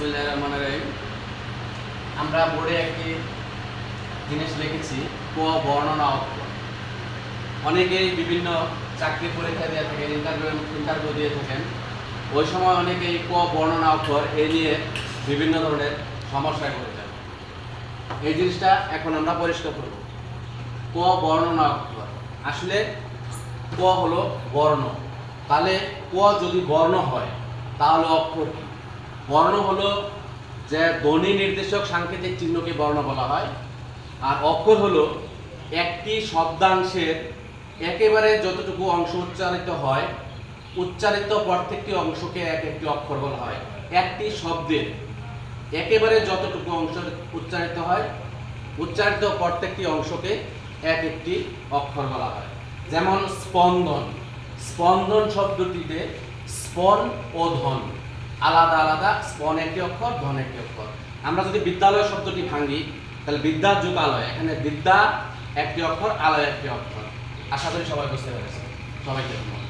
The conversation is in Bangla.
বিসমিল্লাহির রহমানির রহিম। আমরা বোর্ডে একটি জিনিস লিখেছি ক বর্ণনা অক্ষর। অনেকেই বিভিন্ন চাকরি পরীক্ষা দিয়ে থাকেন, ইন্টারভিউ দিয়ে থাকেন। ওই সময় অনেকেই ক বর্ণনা অক্ষর এ নিয়ে বিভিন্ন ধরনের সমস্যায় পড়ে যায়। এই জিনিসটা এখন আমরা পরিষ্কার করব। ক বর্ণনা অক্ষর, আসলে ক হলো বর্ণ। তাহলে ক যদি বর্ণ হয় তাহলে অক্ষর কি? বর্ণ হলো যে ধ্বনি নির্দেশক সাংকেতিক চিহ্নকে বর্ণ বলা হয়। আর অক্ষর হলো একটি শব্দাংশের একেবারে যতটুকু অংশ উচ্চারিত হয়, উচ্চারিত প্রত্যেকটি অংশকে এক একটি অক্ষর বলা হয়। একটি শব্দের একেবারে যতটুকু অংশ উচ্চারিত হয়, উচ্চারিত প্রত্যেকটি অংশকে এক একটি অক্ষর বলা হয়। যেমন স্পন্দন। স্পন্দন শব্দটিতে স্পন ও ধন আলাদা আলাদা, স্পন একটি অক্ষর, ধন একটি অক্ষর। আমরা যদি বিদ্যালয় শব্দটি ভাঙি তাহলে বিদ্যার যুগ আলয়, এখানে বিদ্যা একটি অক্ষর, আলয় একটি অক্ষর। আশা করি সবাই বুঝতে পেরেছে। সবাইকে ধন্যবাদ।